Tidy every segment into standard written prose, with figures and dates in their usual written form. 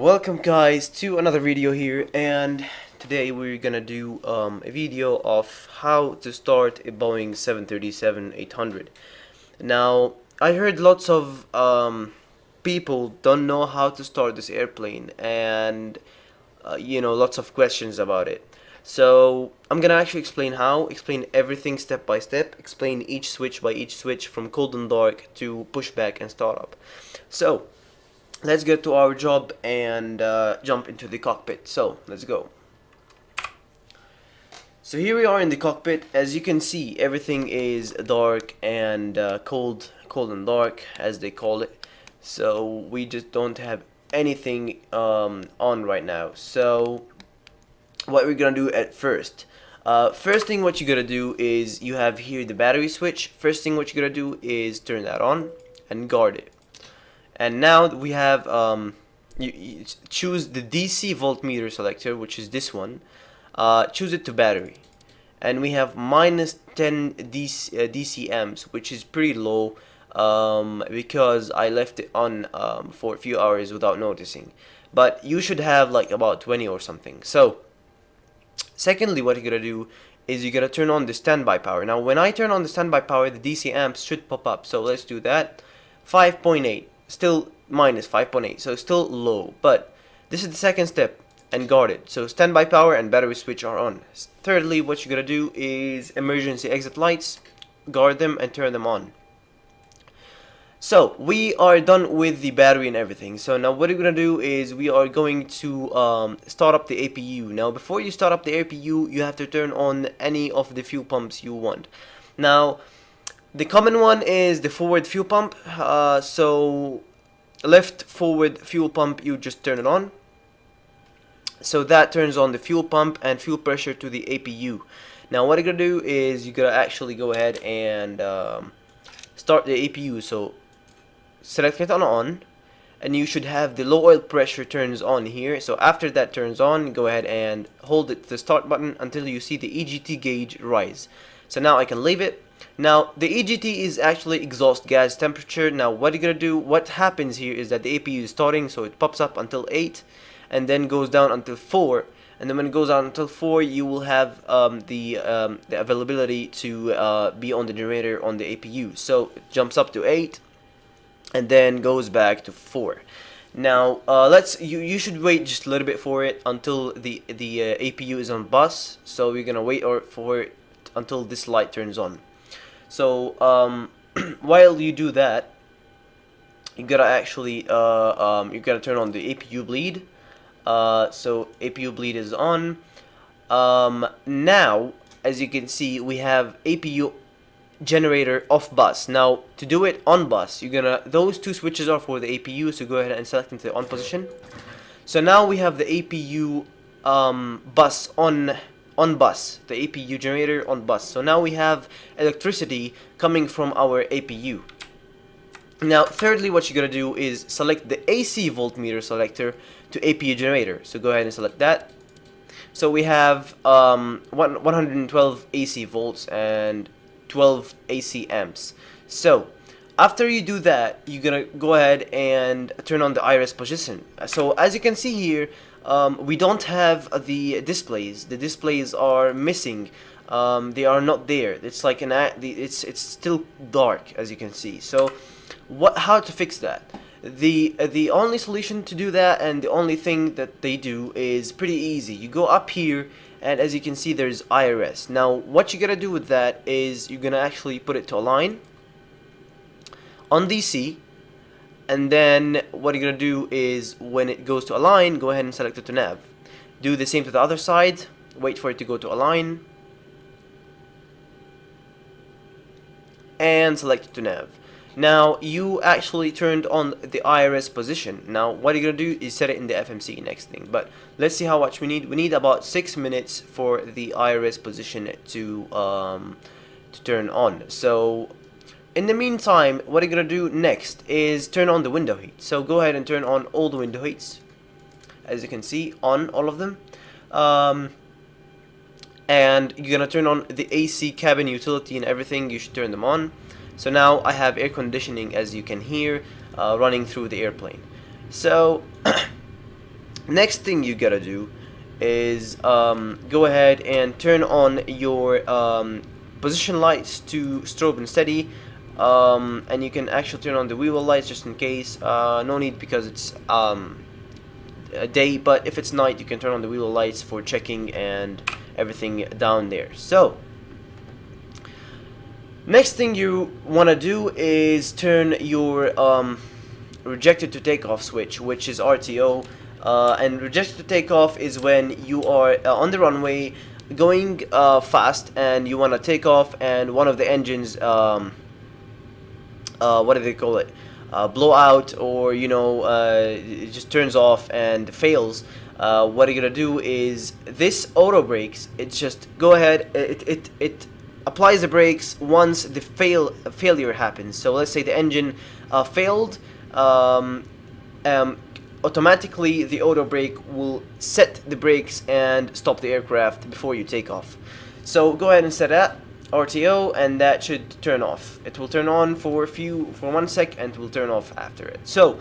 Welcome guys to another video here, and today we're gonna do a video of how to start a Boeing 737-800. Now I heard lots of people don't know how to start this airplane, and lots of questions about it. So I'm gonna actually explain everything step by step, explain each switch by each switch from cold and dark to pushback and startup. So let's get to our job and jump into the cockpit. So let's go. So here we are in the cockpit. As you can see, everything is dark and cold and dark as they call it. So we just don't have anything on right now. So what we're gonna do at first, first thing what you gotta do is, you have here the battery switch. First thing what you gotta do is turn that on and guard it. And now we have you choose the DC voltmeter selector, which is this one. Choose it to battery, and we have -10 DC amps, which is pretty low because I left it on for a few hours without noticing. But you should have like about 20 or something. So secondly, what you're gonna do is you're gonna turn on the standby power. Now when I turn on the standby power, the DC amps should pop up. So let's do that. 5.8. Still -5.8, so still low, but this is the second step, and guard it. So standby power and battery switch are on. Thirdly, what you're gonna do is emergency exit lights, guard them and turn them on. So we are done with the battery and everything. So now what we're gonna do is we are going to start up the APU. Now before you start up the APU, you have to turn on any of the fuel pumps you want. Now the common one is the forward fuel pump. So left forward fuel pump, you just turn it on. So that turns on the fuel pump and fuel pressure to the APU. Now what you're gonna do is you're gonna actually go ahead and start the APU. So select it on, and you should have the low oil pressure turns on here. So after that turns on, go ahead and hold it, the start button, until you see the EGT gauge rise. So now I can leave it. Now the EGT is actually exhaust gas temperature. Now what you're gonna do, what happens here is that the APU is starting, so it pops up until 8 and then goes down until 4, and then when it goes down until 4, you will have the availability to be on the generator on the APU. So it jumps up to 8 and then goes back to 4. Now you should wait just a little bit for it until the APU is on bus. So we're gonna wait for it until this light turns on. So while you do that, you gotta actually you gotta turn on the APU bleed. So APU bleed is on. Now as you can see, we have APU generator off bus. Now to do it on bus, those two switches are for the APU, so go ahead and select into the on position. So now we have the APU bus on bus, the APU generator on bus. So now we have electricity coming from our APU. Now thirdly, what you're gonna do is select the AC voltmeter selector to APU generator. So go ahead and select that. So we have 112 AC volts and 12 AC amps. So after you do that, you're gonna go ahead and turn on the IRS position. So as you can see here, we don't have the displays. The displays are missing. They are not there. It's like it's still dark, as you can see. So how to fix that? The only solution to do that, and the only thing that they do, is pretty easy. You go up here, and as you can see, there's IRS. Now what you gotta do with that is you're gonna actually put it to align on DC. And then what you're gonna do is, when it goes to align, go ahead and select it to nav. Do the same to the other side. Wait for it to go to align and select it to nav. Now you actually turned on the IRS position. Now what you're gonna do is set it in the FMC next thing. But let's see how much we need. We need about 6 minutes for the IRS position to turn on. So in the meantime, what you're gonna do next is turn on the window heat. So go ahead and turn on all the window heats. As you can see, on all of them. And you're gonna turn on the AC cabin utility and everything. You should turn them on. So now I have air conditioning, as you can hear, running through the airplane. So Next thing you gotta do is go ahead and turn on your position lights to strobe and steady, and you can actually turn on the wheel lights just in case. No need because it's a day, but if it's night you can turn on the wheel lights for checking and everything down there. So next thing you want to do is turn your rejected to takeoff switch, which is RTO. And rejected to takeoff is when you are on the runway going fast and you want to take off, and one of the engines what do they call it, blow out, or it just turns off and fails. What you're gonna do is this auto brakes. It's just go ahead, it applies the brakes once the failure happens. So let's say the engine failed, automatically the auto brake will set the brakes and stop the aircraft before you take off. So go ahead and set that RTO, and that should turn off. It will turn on for 1 sec and it will turn off after it. So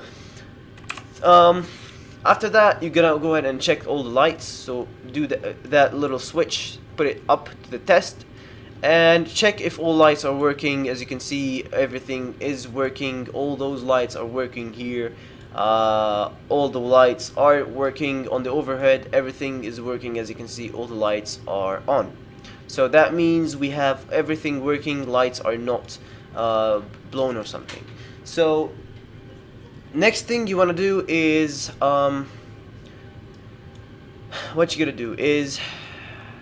after that you're gonna go ahead and check all the lights. So do that little switch, put it up to the test, and check if all lights are working. As you can see, everything is working. All those lights are working here. All the lights are working on the overhead. Everything is working. As you can see, all the lights are on. So that means we have everything working. Lights are not blown or something. So next thing you want to do is what you're gonna do is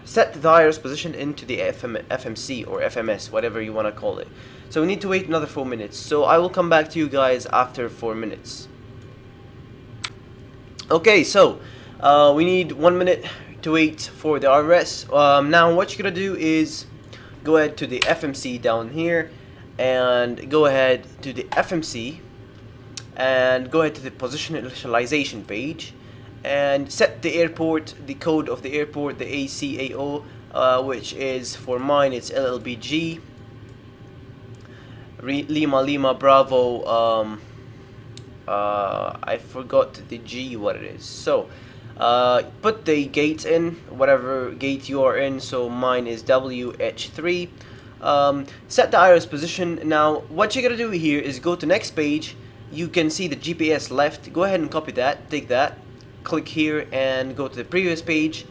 set the IRS position into the FMC or FMS, whatever you want to call it. So we need to wait another 4 minutes. So I will come back to you guys after 4 minutes. Okay, so we need 1 minute to wait for the IRS. Now what you're gonna do is go ahead to the FMC down here, and go ahead to the FMC, and go ahead to the position initialization page, and set the airport, the code of the airport, the ACAO, which is, for mine, it's LLBG Lima Lima Bravo. I forgot the G what it is. So put the gate in, whatever gate you are in. So mine is WH3. Set the IRS position. Now what you're gonna do here is go to next page. You can see the GPS left. Go ahead and copy that, take that, click here and go to the previous page,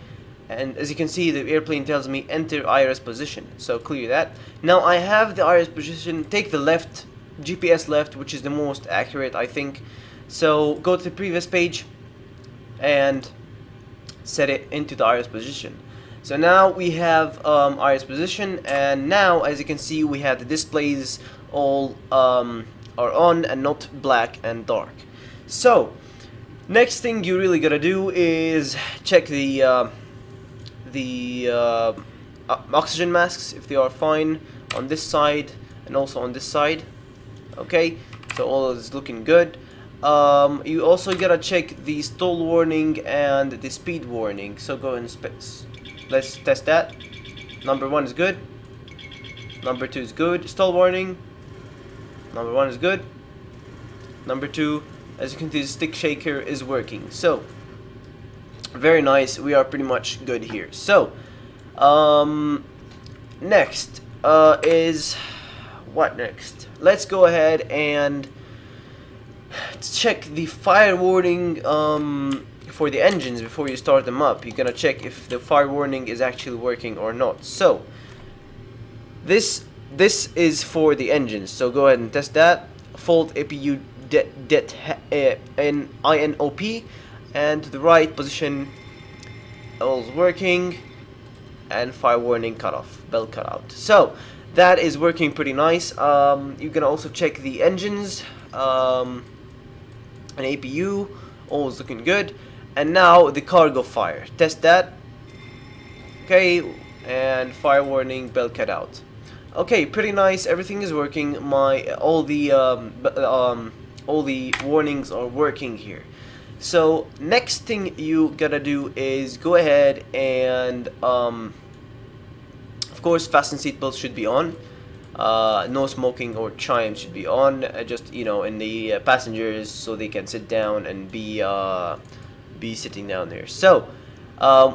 and as you can see, the airplane tells me enter IRS position, so clear that. Now I have the IRS position. Take the left, GPS left, which is the most accurate, I think. So go to the previous page and set it into the IRS position. So now we have IRS position, and now as you can see, we have the displays all are on and not black and dark. So next thing you really gotta do is check the oxygen masks, if they are fine on this side and also on this side. Okay, so all is looking good. You also gotta check the stall warning and the speed warning. So go and let's test that. Number 1 is good. Number 2 is good. Stall warning. Number 1 is good. Number 2, as you can see, the stick shaker is working. So very nice. We are pretty much good here. So next is what next? Let's go ahead and check the fire warning for the engines before you start them up. You're gonna check if the fire warning is actually working or not. So this is for the engines, so go ahead and test that. Fault APU INOP, and to the right position all's working, and fire warning cutoff, bell cutout. So that is working pretty nice. You can also check the engines and APU, all is looking good. And now the cargo fire, test that. Okay, and fire warning, bell cutout. Okay, pretty nice. Everything is working. All the warnings are working here. So next thing you gotta do is go ahead and of course fasten seatbelts should be on. No smoking or chimes should be on. Just in the passengers, so they can sit down and be be sitting down there. So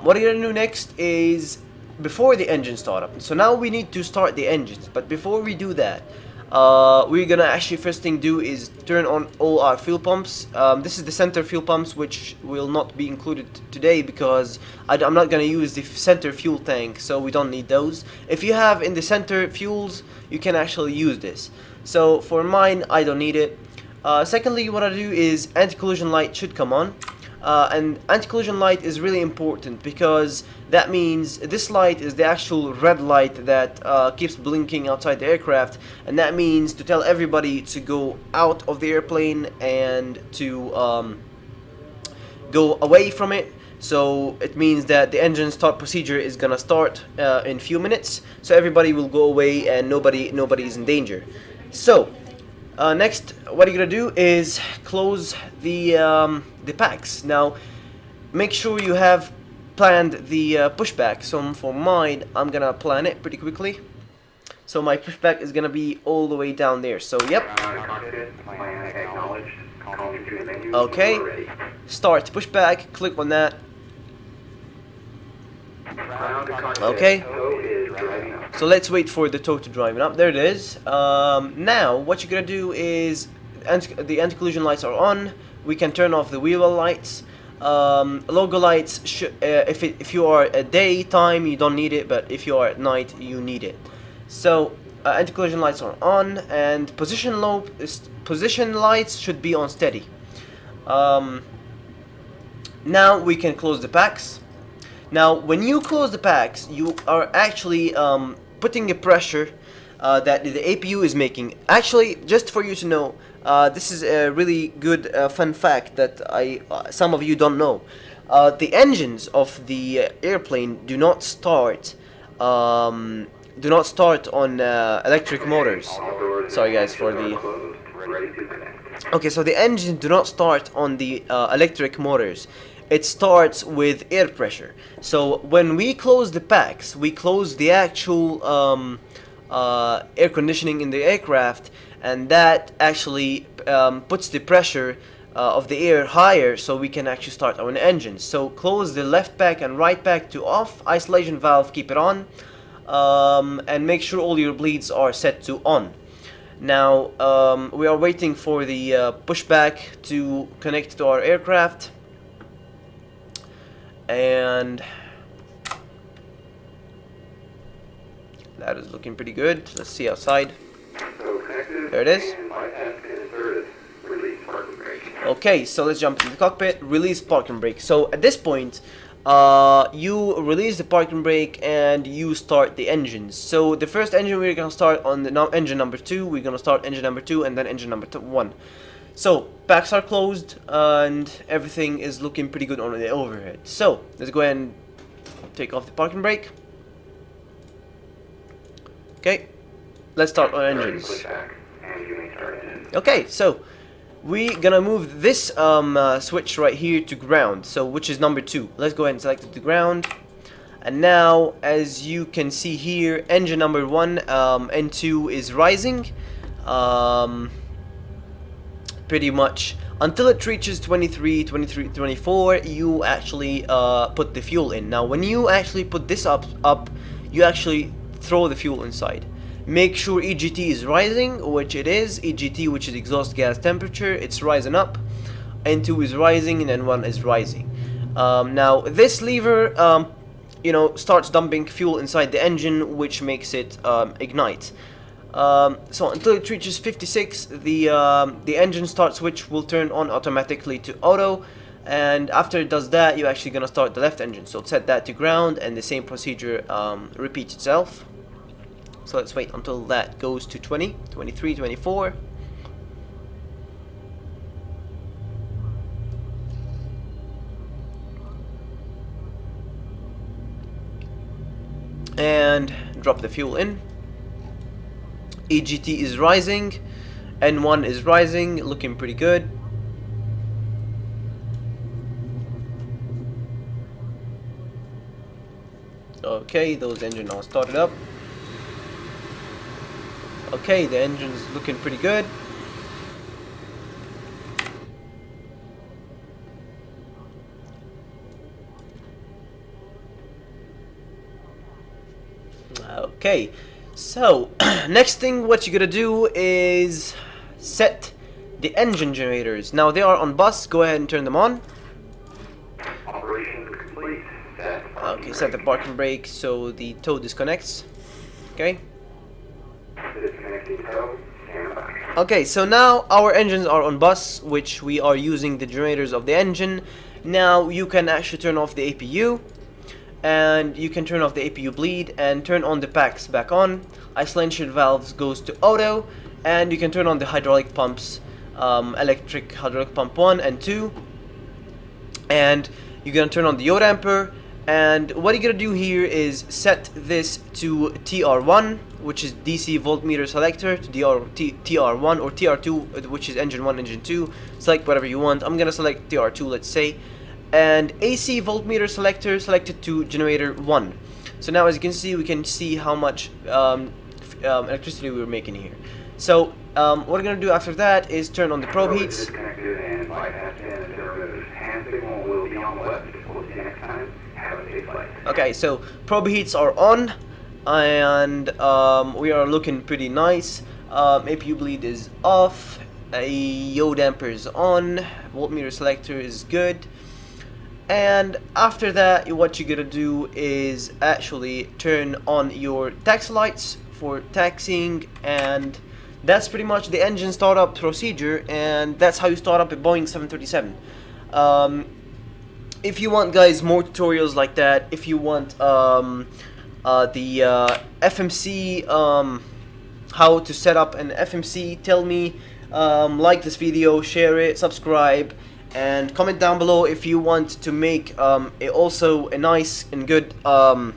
what you're gonna do next is, before the engine start up, so now we need to start the engines, but before we do that, we're gonna actually first thing do is turn on all our fuel pumps. This is the center fuel pumps, which will not be included today because I'm not gonna use the center fuel tank, so we don't need those. If you have in the center fuels, you can actually use this. So for mine, I don't need it. Secondly, what I do is anti-collision light should come on. And anti-collision light is really important because that means this light is the actual red light that keeps blinking outside the aircraft, and that means to tell everybody to go out of the airplane and to go away from it. So it means that the engine start procedure is gonna start in a few minutes, so everybody will go away and nobody is in danger. So next, what you're gonna do is close the packs. Now, make sure you have planned the pushback. So for mine, I'm gonna plan it pretty quickly. So my pushback is gonna be all the way down there. So yep. Okay. Start pushback. Click on that. Okay. So let's wait for the tow to drive up. There it is. Now what you're gonna do is the anti-collision lights are on. We can turn off the wheel well lights. Logo lights, if you are at daytime, you don't need it, but if you are at night, you need it. So anti-collision lights are on, and position lights should be on steady. Now we can close the packs. Now, when you close the packs, you are actually putting a pressure that the APU is making. Actually, just for you to know, this is a really good fun fact that some of you don't know. The engines of the airplane do not start on electric motors. Sorry guys for the. Okay, so the engines do not start on the electric motors. It starts with air pressure. So when we close the packs, we close the actual air conditioning in the aircraft, and that actually puts the pressure of the air higher, so we can actually start our engines. So close the left pack and right pack to off, isolation valve keep it on, and make sure all your bleeds are set to on. Now we are waiting for the pushback to connect to our aircraft, and that is looking pretty good. Let's see outside. There it is. Okay, so let's jump into the cockpit. Release parking brake. So at this point, you release the parking brake and you start the engines. So the first engine we're gonna start on the engine number 2. We're gonna start engine number 2 and then engine number 1. So packs are closed and everything is looking pretty good on the overhead. So let's go ahead and take off the parking brake. Okay, let's start our engines. Okay, so we're gonna move this switch right here to ground, so which is number 2. Let's go ahead and select it to ground. And now, as you can see here, engine number 1 and 2 is rising pretty much until it reaches 23, 24. You actually put the fuel in. Now when you actually put this up, you actually throw the fuel inside. Make sure EGT is rising, which it is. EGT, which is exhaust gas temperature, it's rising up. N2 is rising, and N1 is rising. Now this lever, starts dumping fuel inside the engine, which makes it ignite. So until it reaches 56, the engine start switch will turn on automatically to auto, and after it does that, you're actually gonna start the left engine. So set that to ground, and the same procedure repeats itself. So let's wait until that goes to 20, 23, 24. And drop the fuel in. EGT is rising, N1 is rising, looking pretty good. Okay, those engines are started up. Okay, the engine's looking pretty good. Okay, so next thing what you're gonna do is set the engine generators. Now they are on bus. Go ahead and turn them on. Operation complete. Okay, set the parking brake so the tow disconnects. Okay. Disconnecting tow. Stand by. Okay, so now our engines are on bus, which we are using the generators of the engine. Now you can actually turn off the APU, and you can turn off the APU bleed and turn on the packs back on. Isolation valves goes to auto, and you can turn on the hydraulic pumps, electric hydraulic pump 1 and 2, and you're gonna turn on the yaw damper. And what you're gonna do here is set this to TR1, which is DC voltmeter selector, to TR1 or TR2, which is engine 1, engine 2. Select whatever you want. I'm gonna select TR2, let's say. And AC voltmeter selector selected to generator 1. So now as you can see how much electricity we were making here. So what we're gonna do after that is turn on the probe heats. Disconnected and bypass and removed. Hand signal will be on the left. We'll see you next time. Have a safe flight. Okay, so probe heats are on, and we are looking pretty nice. APU bleed is off, a yaw damper is on, voltmeter selector is good. And after that, what you're gonna do is actually turn on your taxi lights for taxiing, and that's pretty much the engine startup procedure, and that's how you start up a Boeing 737. If you want, guys, more tutorials like that, if you want the FMC, how to set up an FMC, tell me. Like this video, share it, subscribe, and comment down below if you want to make also a nice and good a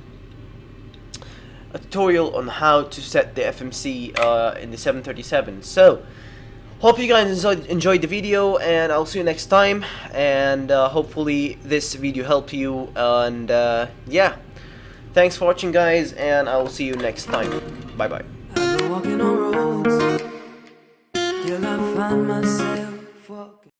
tutorial on how to set the FMC in the 737. So hope you guys enjoyed the video, and I'll see you next time, and hopefully this video helped you, and yeah, thanks for watching, guys, and I'll see you next time. Bye bye. I've been walking on roads till I find myself